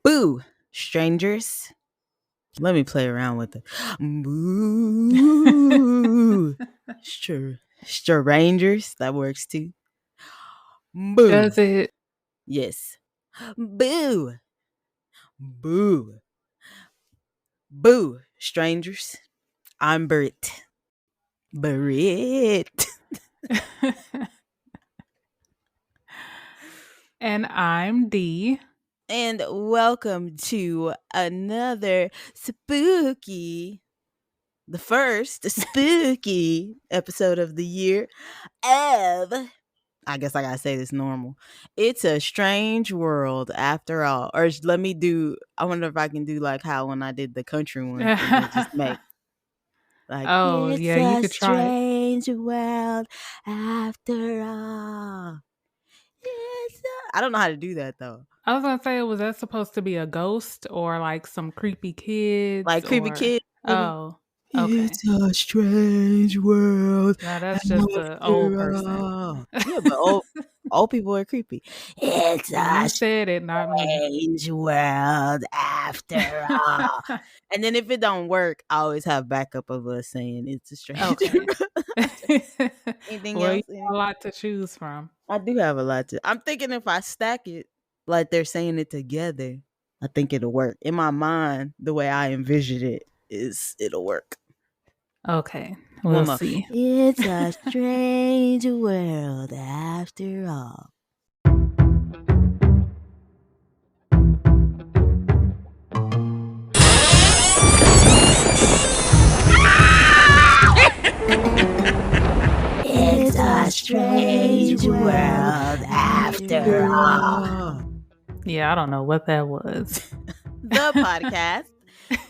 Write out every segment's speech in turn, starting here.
Boo, strangers. Let me play around with it. Boo. Strangers. That works too. Boo. Does it? Yes. Boo. Boo. Boo, strangers. I'm Brit. Brit. And I'm Dee. And welcome to another spooky, the first spooky episode of the year of, I guess I gotta say this normal. It's a strange world after all. Or let me do, I wonder if I can do like how when I did the country one, and then just make like, Oh, it's yeah, you a could try it. strange world after all. I don't know how to do that though. I was gonna say, was that supposed to be a ghost or like some creepy kids Like creepy or? kid, maybe. Oh, okay. It's a strange world Now that's just an old after person. all. Yeah, but old people are creepy. It's a You said it, not me. strange world after all. And then if it don't work, I always have backup of us saying it's a strange Okay. world. Anything Well, you else? got a lot to choose from. I do have a lot to. I'm thinking if I stack it like they're saying it together, I think it'll work. In my mind, the way I envision it is it'll work. Okay, One we'll more. see. It's a strange world after all. It's a strange world after all. Yeah, I don't know what that was. The podcast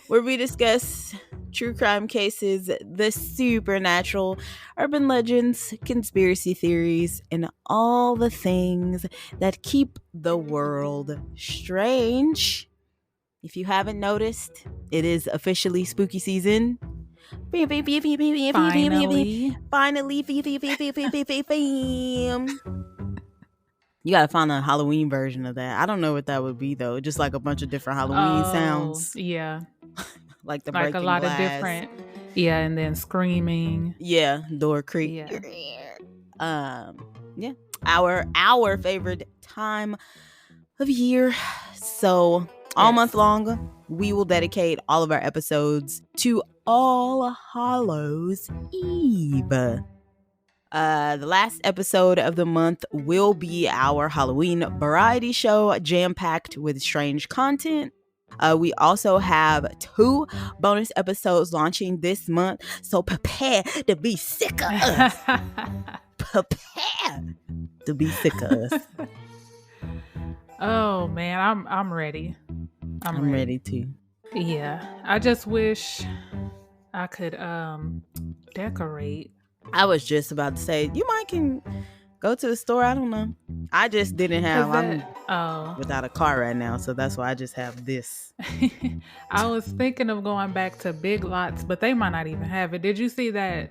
where we discuss true crime cases, the supernatural, urban legends, conspiracy theories, and all the things that keep the world strange. If you haven't noticed, it is officially spooky season. Finally. Finally. You gotta find a Halloween version of that. I don't know what that would be though. Just like a bunch of different Halloween sounds. Yeah. Like the Like a breaking lot glass. of different. Yeah, and then screaming. Yeah, door creak. Yeah. Yeah. Our favorite time of year. So all month long, we will dedicate all of our episodes to All Hallows Eve. The last episode of the month will be our Halloween variety show, jam-packed with strange content. We also have 2 bonus episodes launching this month, so prepare to be sick of us. Prepare to be sick of us. Oh man, I'm ready. I'm ready to. Yeah, I just wish I could decorate. I was just about to say, you might can go to the store. I don't know. I just didn't have. I'm without a car right now, so that's why I just have this. I was thinking of going back to Big Lots, but they might not even have it. Did you see that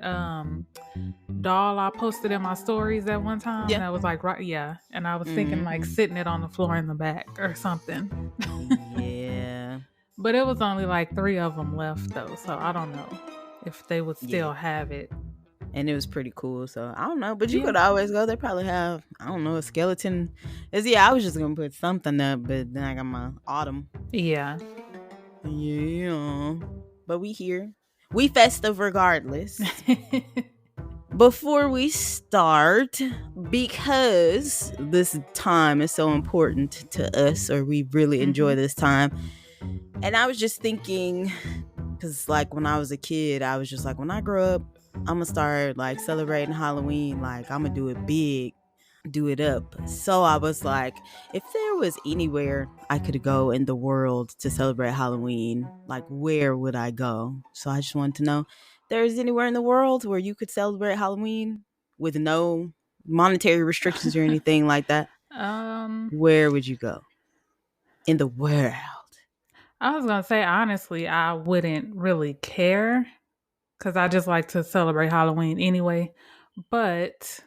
doll I posted in my stories at one time? Yeah. That was like, right, yeah. And I was thinking like sitting it on the floor in the back or something. Yeah. But it was only like 3 of them left though, so I don't know if they would still have it. And it was pretty cool, so I don't know. But you could always go. They probably have, I don't know, a skeleton. I was just gonna put something up, but then I got my autumn. Yeah. But we here. We festive regardless. Before we start, because this time is so important to us, or we really enjoy this time. And I was just thinking, because like when I was a kid, I was just like, when I grow up, I'm gonna start like celebrating Halloween. Like I'm gonna do it big, do it up. So I was like, if there was anywhere I could go in the world to celebrate Halloween, like where would I go? So I just wanted to know, if there's anywhere in the world where you could celebrate Halloween with no monetary restrictions or anything like that. Where would you go in the world? I was gonna say, honestly, I wouldn't really care because I just like to celebrate Halloween anyway. But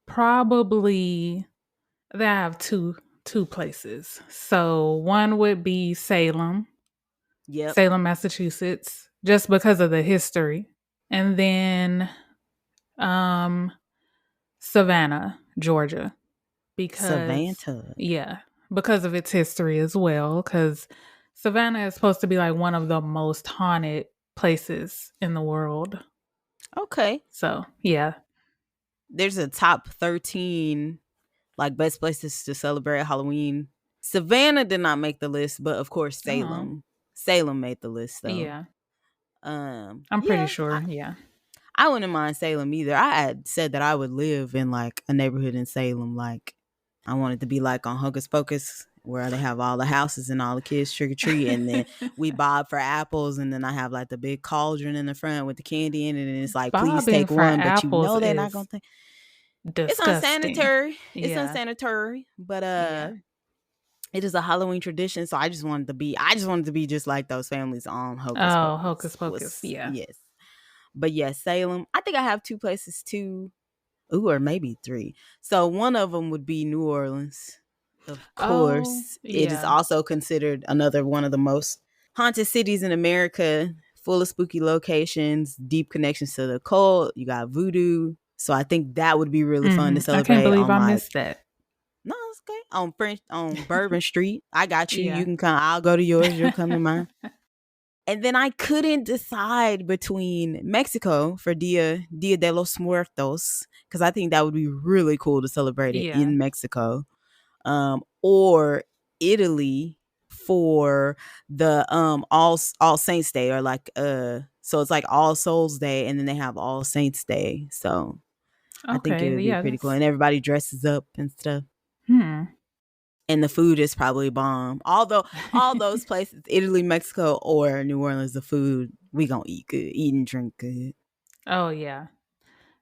probably they have two two places. So one would be Salem, Yep. Massachusetts, just because of the history. And then um Savannah, Georgia, because Savannah. yeah, because of its history as well, cuz Savannah is supposed to be like one of the most haunted places in the world. Okay. So, yeah. There's a top 13 like best places to celebrate Halloween. Savannah did not make the list, but of course Oh, Salem. Salem made the list though. yeah. I'm pretty Yeah, sure, yeah. I wouldn't mind Salem either. I had said that I would live in like a neighborhood in Salem. Like I wanted to be like on Hocus Pocus, where they have all the houses and all the kids trick or treat, and then we bob for apples, and then I have like the big cauldron in the front with the candy in it, and it's like, please Bobbing take for one, but apples they're not gonna is take. It's disgusting. unsanitary. It's Yeah. unsanitary, but Yeah. it is a Halloween tradition. So I just wanted to be just like those families on Hocus Oh, Hocus Pocus. Pocus. Was Yeah. yes, but yes, Salem. I think I have two places too. Ooh, or maybe three. So one of them would be New Orleans. Of Oh, course, it is yeah. also considered another one of the most haunted cities in America, full of spooky locations, deep connections to the occult. You got voodoo. So I think that would be really fun to I can't celebrate believe on I like, missed that. no, it's okay. On Bourbon Street. I got you. You Yeah. can come. I'll go to yours. You'll come to mine. And then I couldn't decide between Mexico for Dia de los Muertos, because I think that would be really cool to celebrate it Yeah. in Mexico, or Italy for the All Saints Day, or like so it's like All Souls Day, and then they have All Saints Day. So I think it Okay. would be Yeah, pretty cool, that's and everybody dresses up and stuff. hmm. And the food is probably bomb. Although all those places, Italy, Mexico, or New Orleans, the food, we gonna eat good, eat and drink good. Oh, yeah.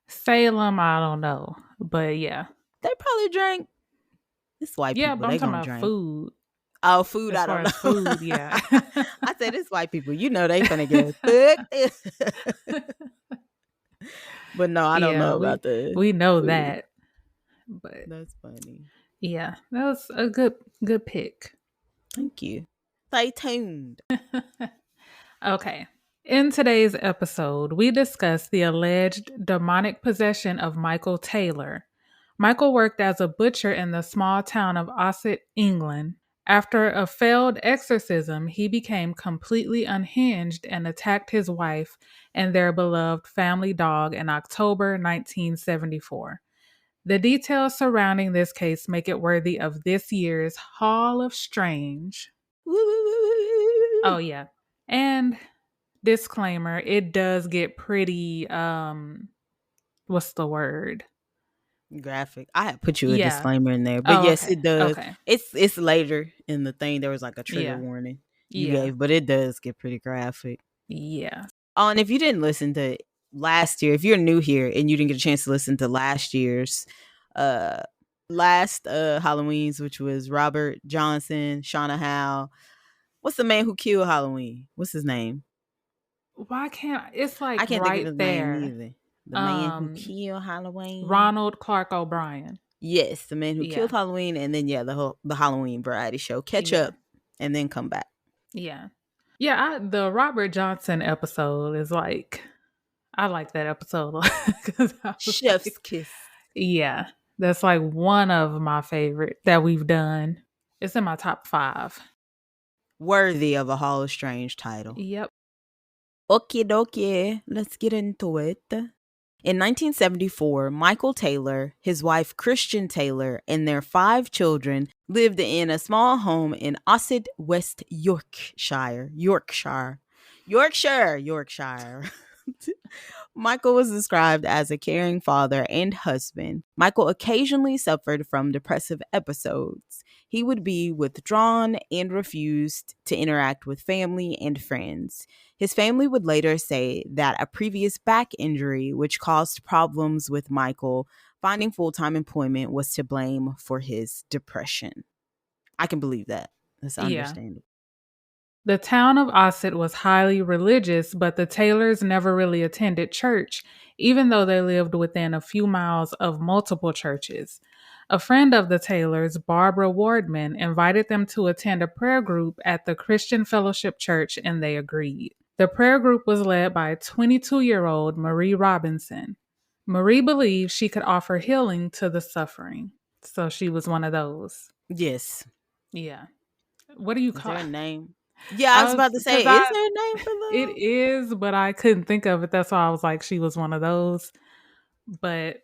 Salem, I don't know. But yeah. They probably drank. It's white Yeah, people. but I'm They talking gonna about drink. food. Oh, food, As I far don't as know. food, yeah. I said it's white people. You know they finna get fucked. But no, I don't Yeah, know we about the we know food. that. But That's funny. yeah, that was a good pick. Thank you. Stay tuned. Okay. In today's episode, we discuss the alleged demonic possession of Michael Taylor. Michael worked as a butcher in the small town of Ossett, England. After a failed exorcism, he became completely unhinged and attacked his wife and their beloved family dog in October 1974. The details surrounding this case make it worthy of this year's Hall of Strange. Oh, yeah. And disclaimer, it does get pretty what's the word? Graphic. I had put you a Yeah. disclaimer in there, but Oh, yes, okay. it does. Okay. It's later in the thing. There was like a trigger Yeah. warning you Yeah. gave, but it does get pretty graphic. Yeah. Oh, and if you didn't listen to last year, if you're new here and you didn't get a chance to listen to last year's uh last Halloween's, which was Robert Johnson, Shauna Howe. What's the man who killed Halloween? What's his name? Why can't it's like I can't think of right his name there? either. The man who Um killed Halloween. Ronald Clark O'Brien. Yes, the man who Yeah. killed Halloween, and then the Halloween variety show. Catch Yeah. up and then come back. Yeah. Yeah, the Robert Johnson episode is like I like that episode because I was Chef's like, kiss. yeah, that's like one of my favorite that we've done. It's in my top 5. Worthy of a Hall of Strange title. Yep. Okie dokie, let's get into it. In 1974, Michael Taylor, his wife Christian Taylor, and their 5 children lived in a small home in Ossett, West Yorkshire. Michael was described as a caring father and husband. Michael occasionally suffered from depressive episodes. He would be withdrawn and refused to interact with family and friends. His family would later say that a previous back injury, which caused problems with Michael finding full-time employment, was to blame for his depression. I can believe that. That's understandable. The town of Ossett was highly religious, but the Taylors never really attended church, even though they lived within a few miles of multiple churches. A friend of the Taylors, Barbara Wardman, invited them to attend a prayer group at the Christian Fellowship Church, and they agreed. The prayer group was led by 22-year-old Marie Robinson. Marie believed she could offer healing to the suffering. So she was one of those. Yes. Yeah. What do you Is call there a name? Yeah, I was about to because say, is there a name for it the? is, but I couldn't think of it. That's why I was like, she was one of those. But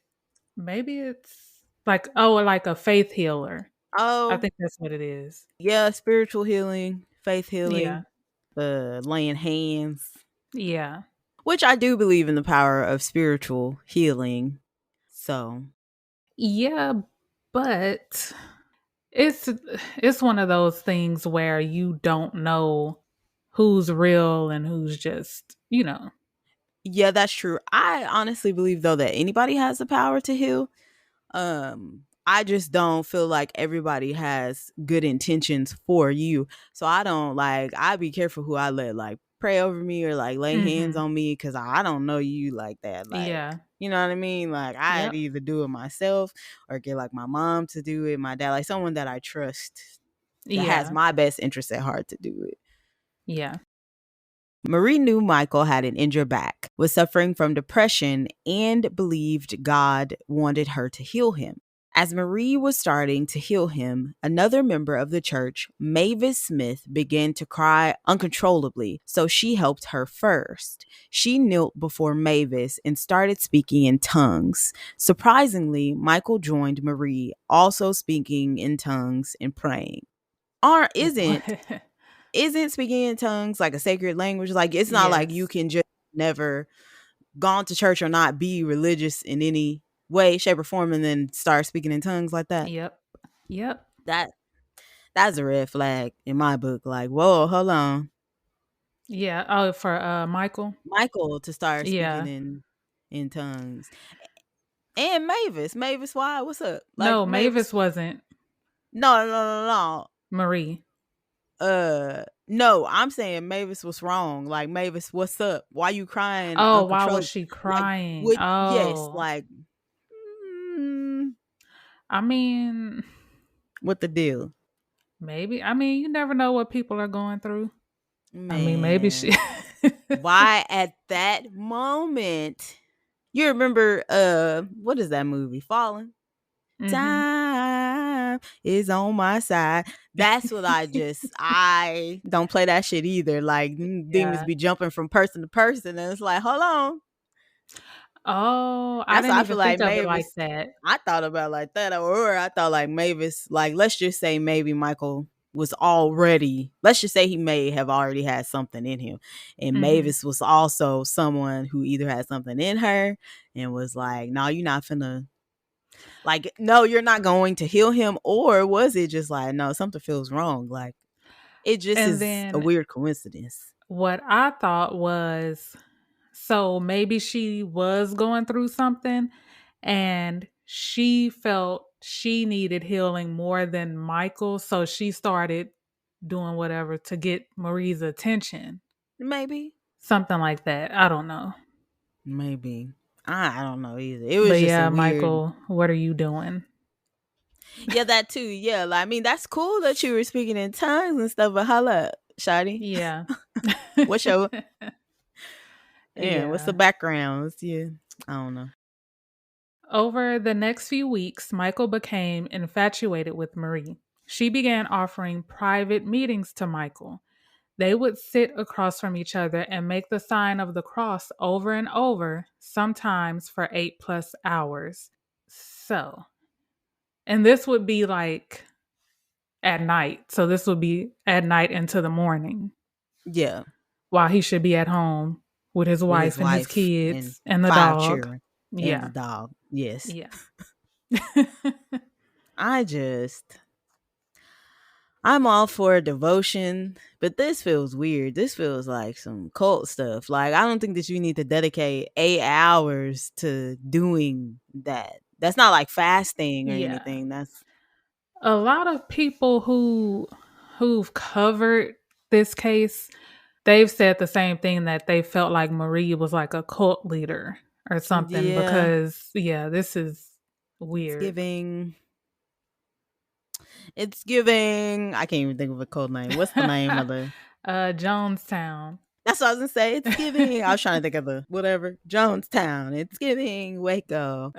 maybe it's like a faith healer. I Oh, think that's what it is. yeah, spiritual healing, faith Yeah. healing, laying hands, Yeah. which I do believe in the power of spiritual healing. So, Yeah, but it's it's one of those things where you don't know who's real and who's just. yeah, that's true. I honestly believe though that anybody has the power to heal. I just don't feel like everybody has good intentions for you. So I don't like I be careful who I let like pray over me or like lay hands Mhm. on me cuz I don't know you like that. Like, Yeah. you know what I mean? Like I'd Yep. either do it myself or get like my mom to do it, my dad, like someone that I trust that has Yeah. my best interest at heart to do it. Yeah. Marie knew Michael had an injured back, was suffering from depression, and believed God wanted her to heal him. As Marie was starting to heal him, another member of the church, Mavis Smith, began to cry uncontrollably, so she helped her first. She knelt before Mavis and started speaking in tongues. Surprisingly, Michael joined Marie, also speaking in tongues and praying. Or What? isn't speaking in tongues like a sacred language? Like it's not like you Yes. can just never gone to church or not be religious in any way, shape, or form and then start speaking in tongues like that. Yep. Yep. That that's a red flag in my book. Like, whoa, hold on. Yeah. Oh, for Michael. Michael to start speaking Yeah. in tongues. And Mavis. Mavis, why? What's up? Like No, Mavis. Mavis wasn't No. Marie. No, I'm saying Mavis was wrong. Like Mavis, what's up? Why you crying Oh, why was uncontrollably? she Like crying? would yes, Oh, like mm, I mean, what the deal? maybe. I mean, you never know what people are going through. I mean, maybe she. Man, why at that moment? You remember what is that movie? Fallen? hmm Time is on my side. That's what I don't play that shit either. Like demons Yeah. be jumping from person to person and it's like, hold on. Oh, I That's didn't why I feel even like think of it like Mavis. that. I thought about it like that, or I thought like Mavis. Like, let's just say maybe Michael was already. Let's just say he may have already had something in him, and hmm Mavis was also someone who either had something in her and was like, "No, you're not finna." Like, no, you're not going to heal him, or was it just like, no, something feels wrong? Like, it just And is a then weird coincidence. what I thought was, so maybe she was going through something and she felt she needed healing more than Michael. So she started doing whatever to get Marie's attention. Maybe, Something like that. I don't know. maybe. I don't know either. It was But just a yeah, weird. Michael, what are you doing? Yeah, that too. Yeah, like, I mean, that's cool that you were speaking in tongues and stuff, but holla, Shadi. Yeah. What's your yeah? What's the Yeah. background? Yeah, I don't know. Over the next few weeks, Michael became infatuated with Marie. She began offering private meetings to Michael. They would sit across from each other and make the sign of the cross over and over, sometimes for 8+ hours. So, and this would be like at night. So, this would be at night into the morning Yeah, while he should be at home with his with his wife and his wife and kids and the 5 children dog. and the Yeah. dog. Yes, Yeah. I just I'm all for devotion, but this feels weird. This feels like some cult stuff. Like, I don't think that you need to dedicate 8 hours to doing that. That's not like fasting or Yeah. anything. That's A lot of people who've covered this case, they've said the same thing, that they felt like Marie was like a cult leader or something yeah, because yeah, this is it's weird. giving. It's giving. I can't even think of a code name. What's the name of the? Jonestown. That's what I was gonna say. It's giving. I was trying to think of the whatever Jonestown. It's giving. Waco.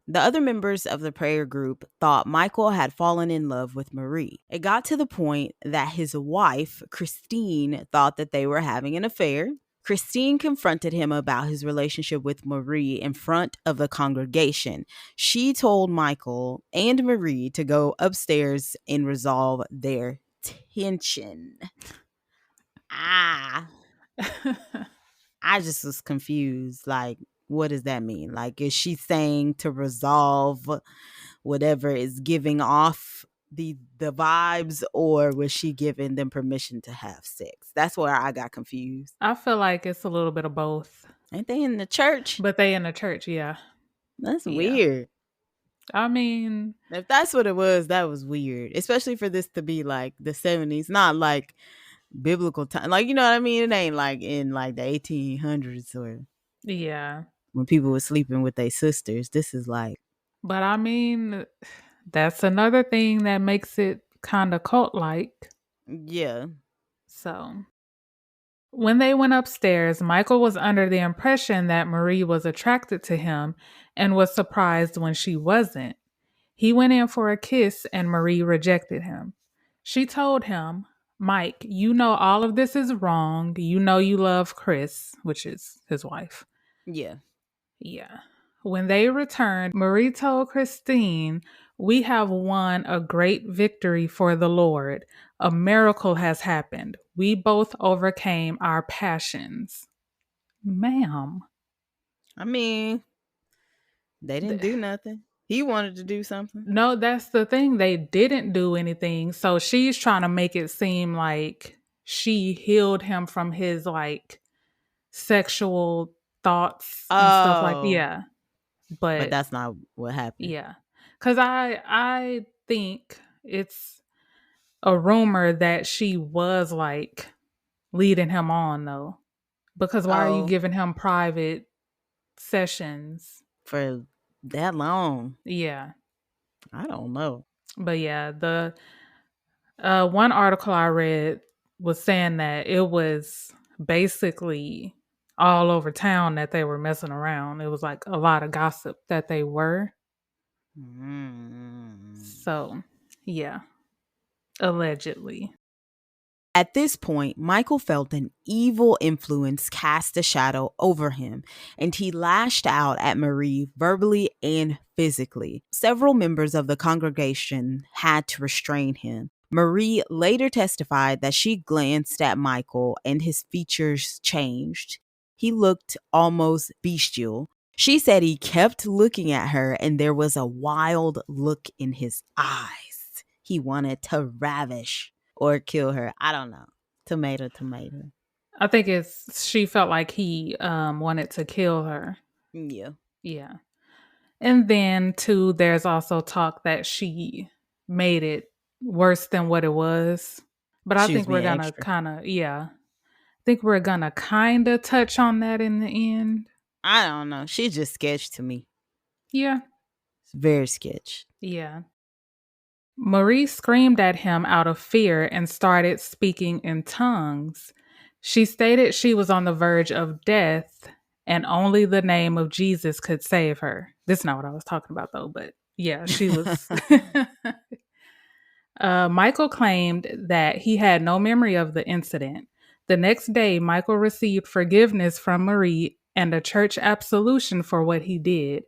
The other members of the prayer group thought Michael had fallen in love with Marie. It got to the point that his wife, Christine, thought that they were having an affair. Christine confronted him about his relationship with Marie in front of the congregation. She told Michael and Marie to go upstairs and resolve their tension. I just was confused. Like, what does that mean? Like, is she saying to resolve whatever is giving off the vibes, or was she giving them permission to have sex? That's where I got confused. I feel like it's a little bit of both. Ain't they in the church? But they in the church, yeah. That's Yeah. weird. I mean, if that's what it was, that was weird. Especially for this to be like the 70s, not like biblical time. Like, you know what I mean? It ain't like in like the 1800s or yeah. when people were sleeping with their sisters. This is like, But I mean, that's another thing that makes it kind of cult-like. yeah. So, when they went upstairs, Michael was under the impression that Marie was attracted to him and was surprised when she wasn't. He went in for a kiss and Marie rejected him. She told him, "Mike, you know all of this is wrong. You know you love Chris," which is his wife. Yeah. Yeah. When they returned, Marie told Christine, "We have won a great victory for the Lord. A miracle has happened. We both overcame our passions." Ma'am. I mean, they didn't do nothing. He wanted to do something. No, that's the thing. They didn't do anything. So she's trying to make it seem like she healed him from his like sexual thoughts and stuff like Oh. yeah. But But that's not what happened. yeah. Cause I think it's a rumor that she was like leading him on though. Because why are you Oh, giving him private sessions? for that long. Yeah. I don't know. But yeah, the one article I read was saying that it was basically all over town that they were messing around. It was like a lot of gossip that they were. So, yeah, allegedly. At this point, Michael felt an evil influence cast a shadow over him, and he lashed out at Marie verbally and physically. Several members of the congregation had to restrain him. Marie later testified that she glanced at Michael and his features changed. He looked almost bestial. She said he kept looking at her and there was a wild look in his eyes. He wanted to ravish or kill her. I don't know. Tomato. I think she felt like he wanted to kill her. Yeah. Yeah. And then too, there's also talk that she made it worse than what it was. But I She was think we're being gonna extra. kind of touch on that in the end. I don't know. She just sketched to me. Yeah. It's very sketch. Yeah. Marie screamed at him out of fear and started speaking in tongues. She stated she was on the verge of death and only the name of Jesus could save her. This is not what I was talking about though, but yeah, she was. Michael claimed that he had no memory of the incident. The next day, Michael received forgiveness from Marie and a church absolution for what he did.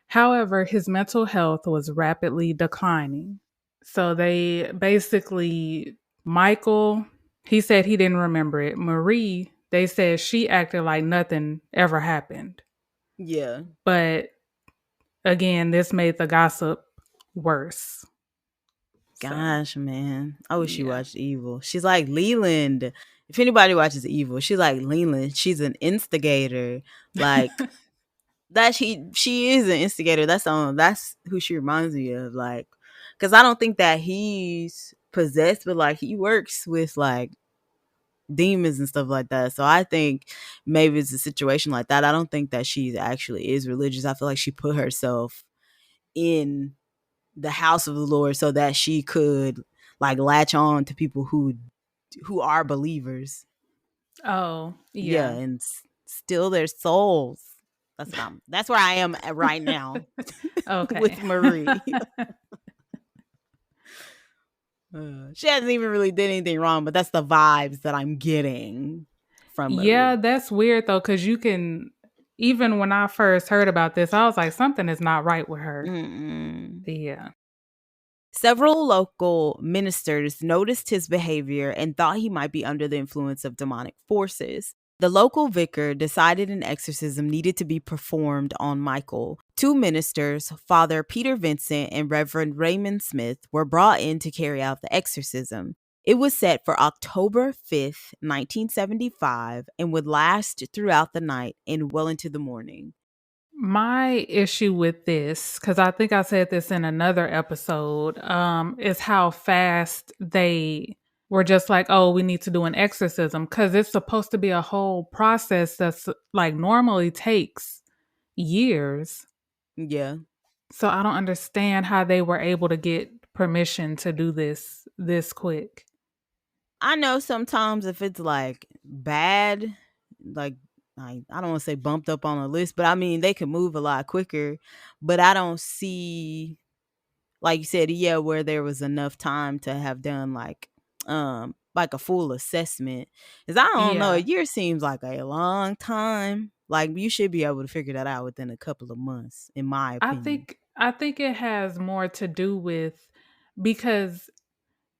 However, his mental health was rapidly declining. So they basically, Michael, he said he didn't remember it. Marie, they said she acted like nothing ever happened. Yeah. But again, this made the gossip worse. Gosh, man. I wish you yeah. watched Evil. She's like Leland. If anybody watches Evil, she's like Leland. She's an instigator. Like that she is an instigator. That's who she reminds me of. Like, because I don't think that he's possessed, but like he works with like demons and stuff like that. So I think maybe it's a situation like that. I don't think that she actually is religious. I feel like she put herself in the house of the Lord so that she could like latch on to people who are believers. Oh, Yeah, yeah. and steal their souls. That's where I am right now Okay. with Marie. She hasn't even really did anything wrong, but that's the vibes that I'm getting from Yeah, Marie. that's weird though, because you can, even when I first heard about this, I was like, something is not right with her. Mm-mm. Yeah. Several local ministers noticed his behavior and thought he might be under the influence of demonic forces. The local vicar decided an exorcism needed to be performed on Michael. Two ministers, Father Peter Vincent and Reverend Raymond Smith, were brought in to carry out the exorcism. It was set for October 5th, 1975, and would last throughout the night and well into the morning. My issue with this, because I think I said this in another episode, is how fast they were just like, oh, we need to do an exorcism. Because it's supposed to be a whole process that's like normally takes years. Yeah. So I don't understand how they were able to get permission to do this quick. I know sometimes if it's like bad, like I don't want to say bumped up on a list, but I mean they can move a lot quicker. But I don't see, like you said, yeah, where there was enough time to have done like a full assessment. Cause I don't know, a Yeah. year seems like a long time. Like you should be able to figure that out within a couple of months, in my opinion. I think it has more to do with, because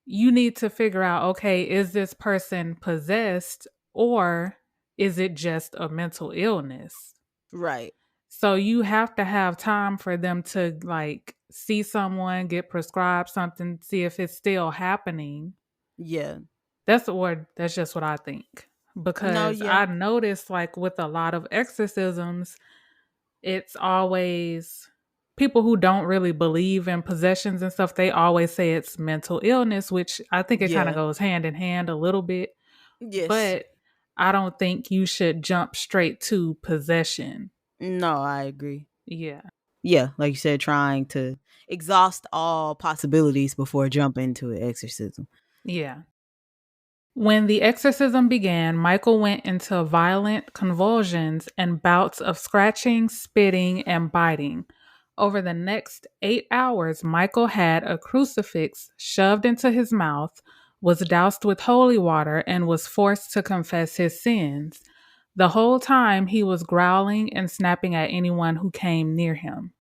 you need to figure out, okay, is this person possessed or is it just a mental illness? Right. So you have to have time for them to like see someone, get prescribed something, see if it's still happening. Yeah. That's just what I think. No, Because yeah. I noticed like with a lot of exorcisms, it's always people who don't really believe in possessions and stuff, they always say it's mental illness, which I think it kind of Yeah. goes hand in hand a little bit. Yes. But I don't think you should jump straight to possession. No, I agree. Yeah. Yeah, like you said, trying to exhaust all possibilities before jumping into an exorcism. Yeah. When the exorcism began, Michael went into violent convulsions and bouts of scratching, spitting, and biting. Over the next 8 hours, Michael had a crucifix shoved into his mouth, was doused with holy water, and was forced to confess his sins. The whole time, he was growling and snapping at anyone who came near him.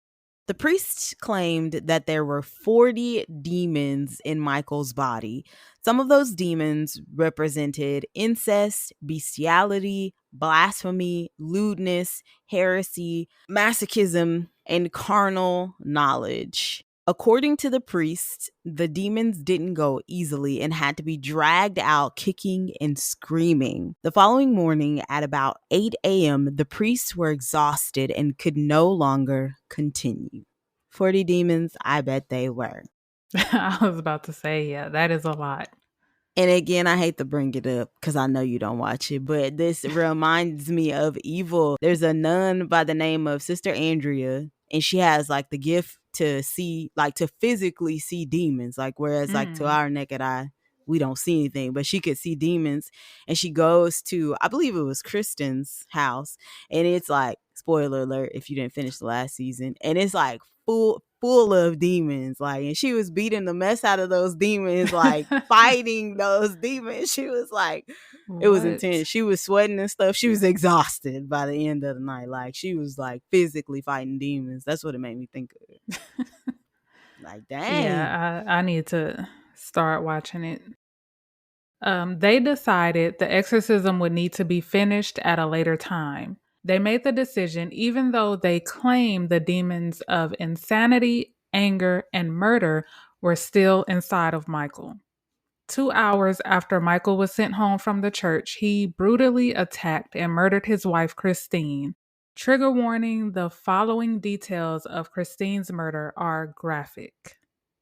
The priests claimed that there were 40 demons in Michael's body. Some of those demons represented incest, bestiality, blasphemy, lewdness, heresy, masochism, and carnal knowledge. According to the priests, the demons didn't go easily and had to be dragged out kicking and screaming. The following morning at about 8 a.m., the priests were exhausted and could no longer continue. 40 demons, I bet they were. I was about to say, yeah, that is a lot. And again, I hate to bring it up because I know you don't watch it, but this reminds me of Evil. There's a nun by the name of Sister Andrea, and she has like the gift to see, like to physically see demons. Like, whereas like to Mm. our naked eye, we don't see anything, but she could see demons. And she goes to, I believe it was Kristen's house, and it's like, spoiler alert if you didn't finish the last season, and it's like full of demons, like, and she was beating the mess out of those demons, like fighting those demons. She was like, it was What? intense. She was sweating and stuff. She was exhausted by the end of the night. Like she was like physically fighting demons. That's what it made me think of. Like, dang. Yeah, I need to start watching it. They decided the exorcism would need to be finished at a later time. They made the decision even though they claimed the demons of insanity, anger, and murder were still inside of Michael. 2 hours after Michael was sent home from the church, he brutally attacked and murdered his wife, Christine. Trigger warning: the following details of Christine's murder are graphic.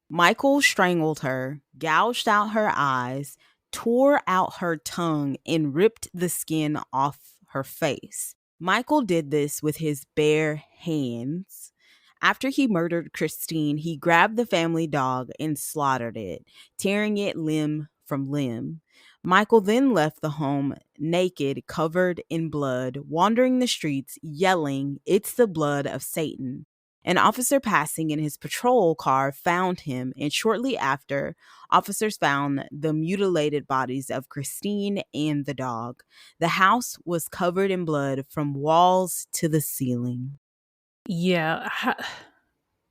Michael strangled her, gouged out her eyes, tore out her tongue, and ripped the skin off her face. Michael did this with his bare hands. After he murdered Christine, he grabbed the family dog and slaughtered it, tearing it limb from limb. Michael then left the home naked, covered in blood, wandering the streets, yelling, "It's the blood of Satan." An officer passing in his patrol car found him, and shortly after, officers found the mutilated bodies of Christine and the dog. The house was covered in blood from walls to the ceiling. Yeah,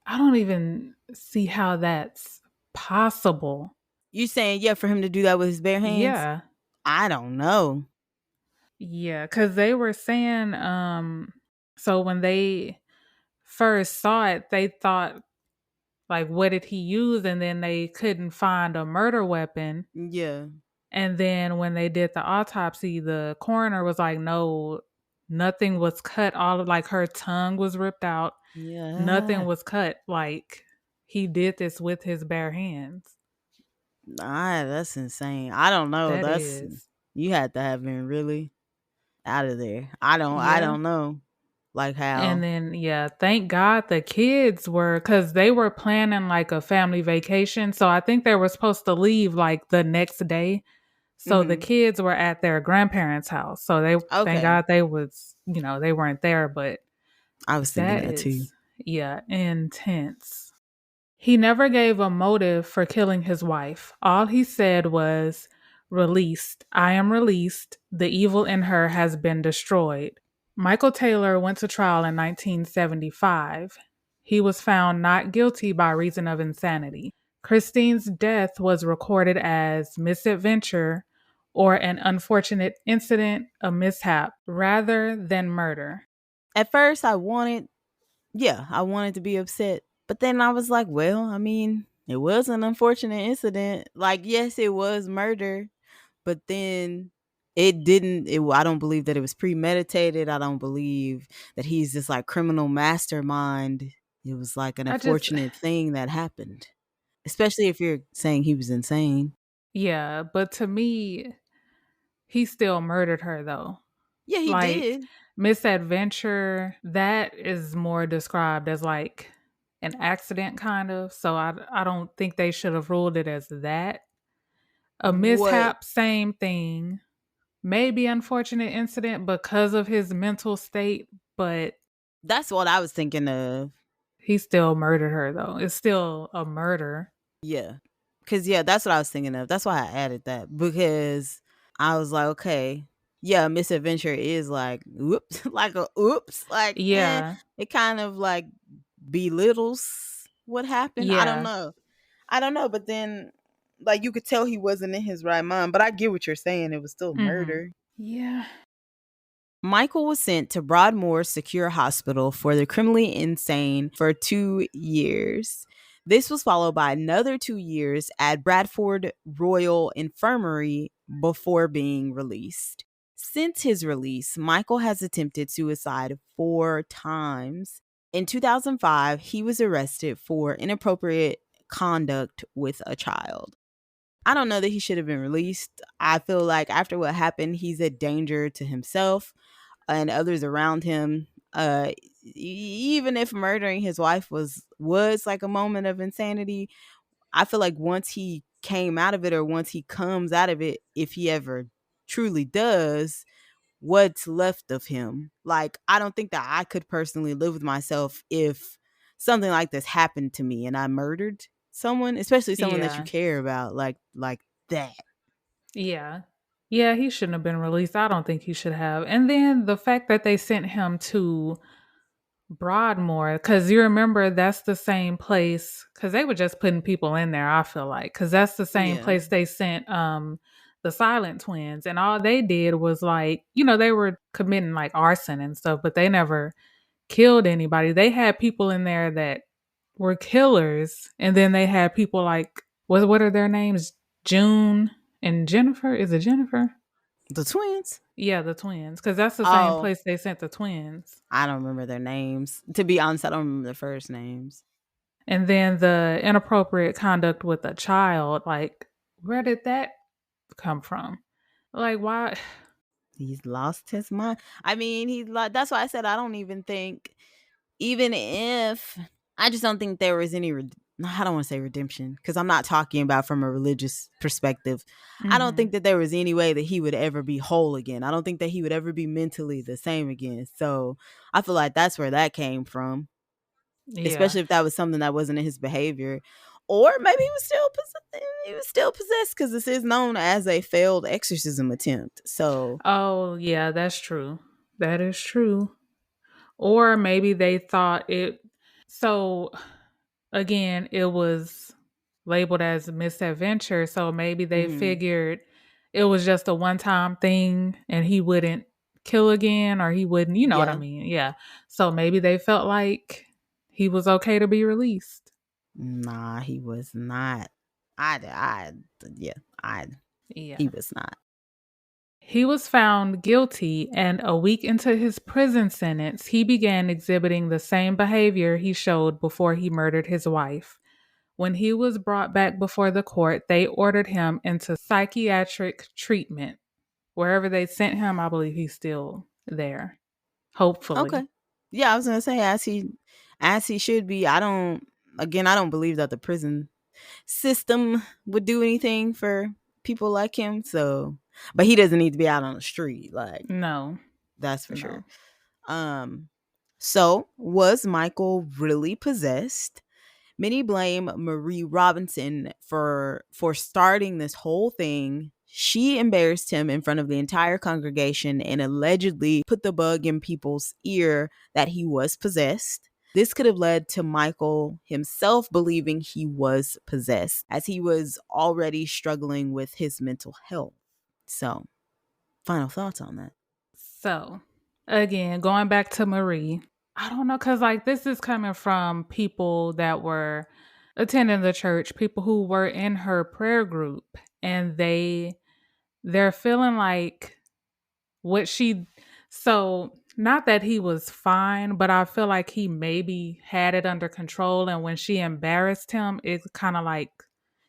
I don't even see how that's possible. You saying, yeah, for him to do that with his bare hands? Yeah. I don't know. Yeah, because they were saying, so when they first saw it, they thought, like, what did he use? And then they couldn't find a murder weapon. Yeah. And then when they did the autopsy, the coroner was like, no, nothing was cut. All of, like, her tongue was ripped out. Nothing Yeah. was cut. Like, he did this with his bare hands. That's insane. I don't know. That is. You had to have been really out of there. I Yeah. don't know. Like And how. then, yeah, thank God the kids were, because they were planning like a family vacation. So I think they were supposed to leave like the next day. So the Mhm. kids were at their grandparents' house. So they, thank Okay. God they was, they weren't there. But I was thinking that that too. is, yeah, intense. He never gave a motive for killing his wife. All he said was, "Released. I am released. The evil in her has been destroyed." Michael Taylor went to trial in 1975. He was found not guilty by reason of insanity. Christine's death was recorded as misadventure or an unfortunate incident, a mishap, rather than murder. At first I wanted to be upset. But then I was like, well, I mean, it was an unfortunate incident. Like, yes, it was murder, but then I don't believe that it was premeditated. I don't believe that he's this like criminal mastermind. It was like an I just, unfortunate thing that happened, especially if you're saying he was insane. yeah, but to me, he still murdered her though. Yeah, he Like, did. misadventure, that is more described as like an accident kind of. So I don't think they should have ruled it as that. A What mishap, same thing. Maybe unfortunate incident because of his mental state, but That's what I was thinking of. he still murdered her though. It's still a murder. Yeah. Cause yeah, that's what I was thinking of. That's why I added that. Because I was like, okay, yeah, misadventure is like oops, like a oops, like Yeah. it kind of like belittles what happened. I don't Yeah. know. I don't know, but then like you could tell he wasn't in his right mind. But I get what you're saying. It was still Mhm. murder. Yeah. Michael was sent to Broadmoor Secure Hospital for the criminally insane for 2 years. This was followed by another 2 years at Bradford Royal Infirmary before being released. Since his release, Michael has attempted suicide 4 times. In 2005, he was arrested for inappropriate conduct with a child. I don't know that he should have been released. I feel like after what happened, he's a danger to himself and others around him. Even if murdering his wife was like a moment of insanity, I feel like once he came out of it, or once he comes out of it, if he ever truly does, what's left of him? Like, I don't think that I could personally live with myself if something like this happened to me and I murdered someone, especially someone that you Yeah. care about, like that. Yeah. Yeah, he shouldn't have been released. I don't think he should have. And then the fact that they sent him to Broadmoor, because you remember that's the same place, because they were just putting people in there, I feel like, because that's the same Yeah. place they sent the Silent Twins. And all they did was like, they were committing like arson and stuff, but they never killed anybody. They had people in there that were killers, and then they had people like what are their names? June and Jennifer. Is it Jennifer? The twins? Yeah, the twins, because that's the same Oh, place they sent the twins. I don't remember their names. To be honest, I don't remember their first names. And then the inappropriate conduct with a child, like, where did that come from? Like, why? He's lost his mind. I mean, he's like, that's why I said I don't even think, even if I just don't think there was any. I don't want to say redemption because I'm not talking about from a religious perspective. I don't Mhm. think that there was any way that he would ever be whole again. I don't think that he would ever be mentally the same again. So I feel like that's where that came from, Yeah. especially if that was something that wasn't in his behavior, or maybe he was still possessed because this is known as a failed exorcism attempt. So Oh, yeah, that's true. That is true. Or maybe they thought it. So again, it was labeled as misadventure. So maybe they mhm. figured it was just a one time thing and he wouldn't kill again or he wouldn't, you know what I Yeah, mean? Yeah. So maybe they felt like he was okay to be released. nah, he was not. I, yeah, I, he Yeah. was not. He was found guilty, and a week into his prison sentence, he began exhibiting the same behavior he showed before he murdered his wife. When he was brought back before the court, they ordered him into psychiatric treatment. Wherever they sent him, I believe he's still there. Okay. Hopefully. Yeah, I was gonna say as he should be. I don't believe that the prison system would do anything for people like him. So, but he doesn't need to be out on the street. Like No, that's for sure. no. Um, so was Michael really possessed? Many blame Marie Robinson for starting this whole thing. She embarrassed him in front of the entire congregation and allegedly put the bug in people's ear that he was possessed. This could have led to Michael himself believing he was possessed, as he was already struggling with his mental health. So, final thoughts on that? So, again, going back to Marie, I don't know, because like this is coming from people that were attending the church, people who were in her prayer group, and they're feeling like what she so not that he was fine, but I feel like he maybe had it under control, and when she embarrassed him, it's kind of like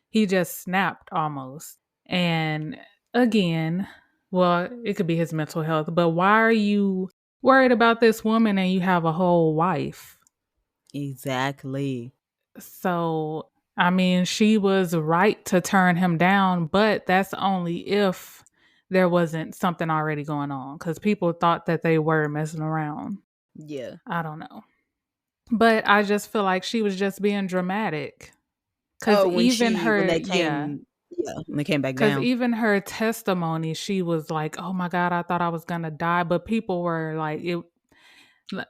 he just snapped almost. And again, well, it could be his mental health, but why are you worried about this woman and you have a whole wife? Exactly. So, I mean, she was right to turn him down, but that's only if there wasn't something already going on because people thought that they were messing around. Yeah. I don't know. But I just feel like she was just being dramatic because Oh, when they came back down. even her testimony, she was like, "Oh my god, I thought I was gonna die," but people were like,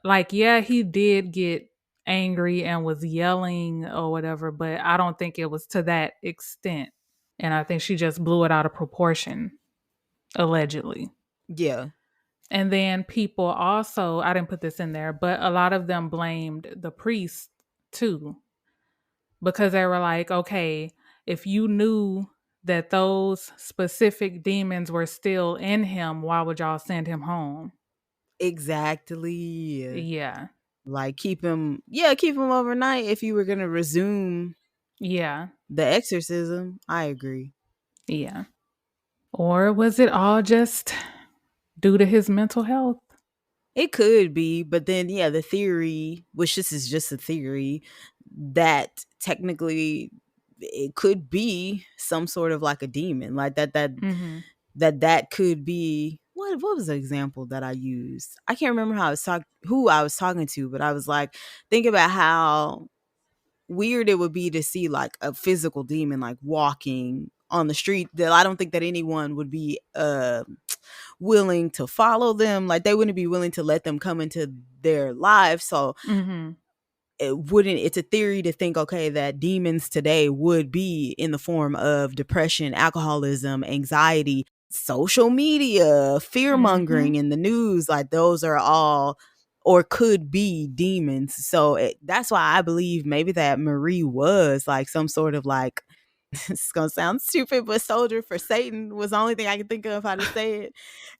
like, yeah, he did get angry and was yelling or whatever, but I don't think it was to that extent. And I think she just blew it out of proportion, allegedly. Yeah. And then people also, I didn't put this in there, but a lot of them blamed the priest too, because they were like, okay, if you knew that those specific demons were still in him, why would y'all send him home? Exactly. Yeah. Like keep him overnight if you were gonna resume Yeah. the exorcism. I agree. Yeah. Or was it all just due to his mental health? It could be, but then yeah, the theory, which this is just a theory, that technically it could be some sort of like a demon. Like Mm-hmm. that could be what was the example that I used? I can't remember who I was talking to, but I was like, think about how weird it would be to see like a physical demon like walking on the street, that I don't think that anyone would be willing to follow them. Like they wouldn't be willing to let them come into their lives. So Mm-hmm. it's a theory to think, okay, that demons today would be in the form of depression, alcoholism, anxiety, social media, fear Mm-hmm. mongering in the news. Like those are all or could be demons. So that's why I believe maybe that Marie was like some sort of like, it's gonna sound stupid, but soldier for Satan was the only thing I can think of how to say it,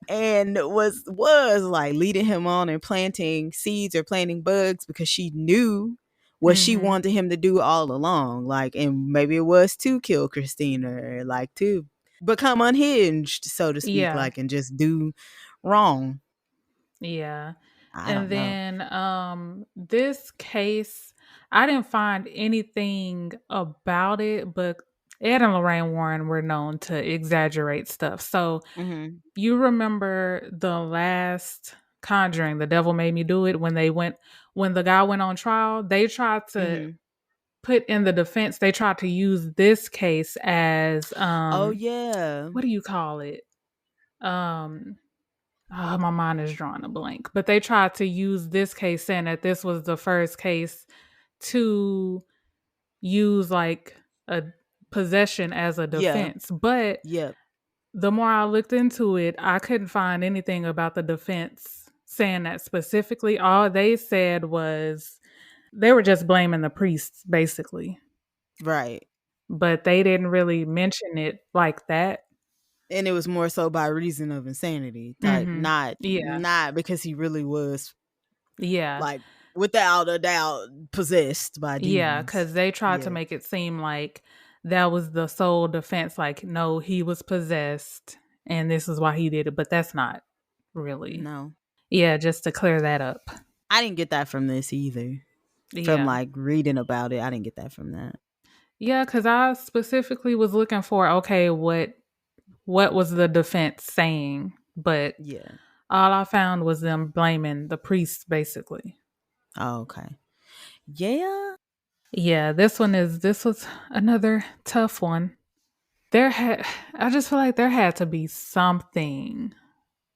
and was like leading him on and planting seeds or planting bugs because she knew what she Mm-hmm. wanted him to do all along. Like, and maybe it was to kill Christina, or like to become unhinged, so to speak, Yeah. like, and just do wrong. Yeah. I And don't know. then this case, I didn't find anything about it, but Ed and Lorraine Warren were known to exaggerate stuff. So Mm-hmm. you remember the last Conjuring, The Devil Made Me Do It, when the guy went on trial, they tried to Mm-hmm. put in the defense, they tried to use this case as Oh yeah. what do you call it? Um oh, my mind is drawing a blank. But they tried to use this case saying that this was the first case to use like a possession as a Yeah. defense. But Yep. the more I looked into it, I couldn't find anything about the defense saying that specifically. All they said was they were just blaming the priests, basically. Right. But they didn't really mention it like that. And it was more so by reason of insanity type, Mm-hmm. not Yeah. not because he really was Yeah. like without a doubt possessed by Yeah. demons. Because they tried to Yeah. make it seem like that was the sole defense. Like, no, he was possessed and this is why he did it. But that's not really. No. Yeah. Just to clear that up. I didn't get that from this either. From Yeah. like reading about it, I didn't get that from that. Yeah. Because I specifically was looking for, okay, what was the defense saying? But Yeah. all I found was them blaming the priests, basically. Oh, okay. Yeah. Yeah, this was another tough one. I just feel like there had to be something,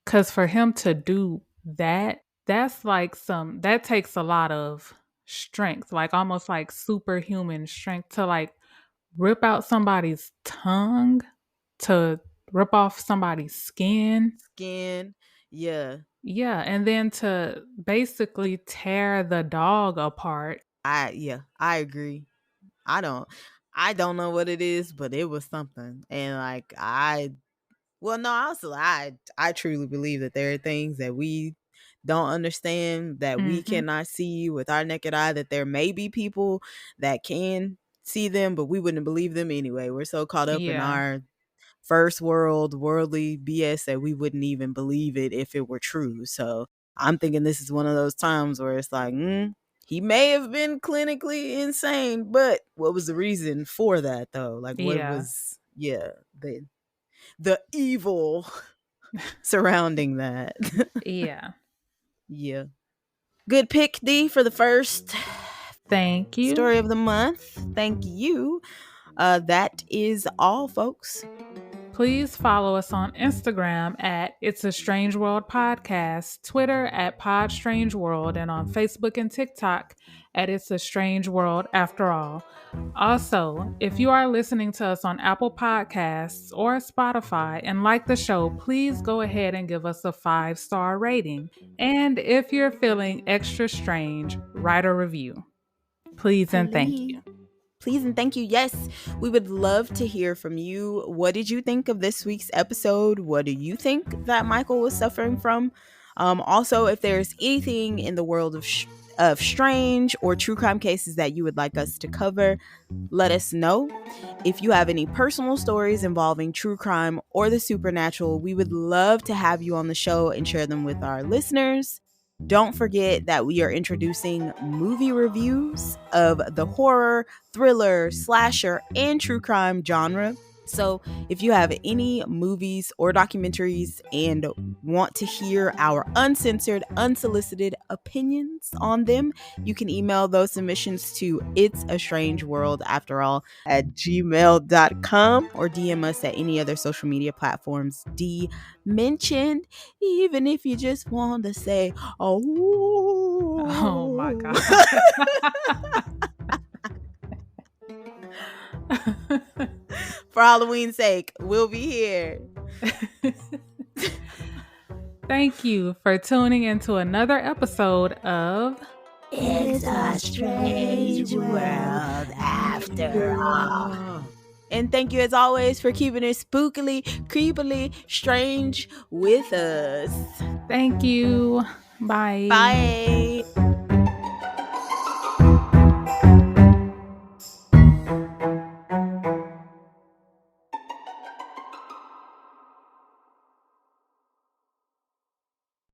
cuz for him to do that, that takes a lot of strength, like almost like superhuman strength to like rip out somebody's tongue, to rip off somebody's skin. Skin. Yeah. Yeah, and then to basically tear the dog apart. I agree. I don't I don't know what it is, but it was something. And like I truly believe that there are things that we don't understand, that we Mhm. cannot see with our naked eye, that there may be people that can see them, but we wouldn't believe them anyway. We're so caught up in Yeah. our first world worldly BS that we wouldn't even believe it if it were true. So I'm thinking this is one of those times where it's like, he may have been clinically insane, but what was the reason for that though? Like what Yeah. was the evil surrounding that? Yeah. Yeah. Good pick, D, for the first Thank you. story of the month. Thank you. That is all, folks. Please follow us on Instagram at It's a Strange World Podcast, Twitter at Pod Strange World, and on Facebook and TikTok at It's a Strange World After All. Also, if you are listening to us on Apple Podcasts or Spotify and like the show, please go ahead and give us a 5-star rating. And if you're feeling extra strange, write a review. Please and thank you. Please and thank you. Yes, we would love to hear from you. What did you think of this week's episode? What do you think that Michael was suffering from? Also, if there's anything in the world of strange or true crime cases that you would like us to cover, let us know. If you have any personal stories involving true crime or the supernatural, we would love to have you on the show and share them with our listeners. Don't forget that we are introducing movie reviews of the horror, thriller, slasher, and true crime genre. So if you have any movies or documentaries and want to hear our uncensored, unsolicited opinions on them, you can email those submissions to It's a Strange World After All at gmail.com or DM us at any other social media platforms D mentioned, even if you just want to say, Oh my God. For Halloween's sake, we'll be here. Thank you for tuning into another episode of It's a Strange World After All. And thank you as always for keeping it spookily, creepily strange with us. Thank you. Bye. Bye.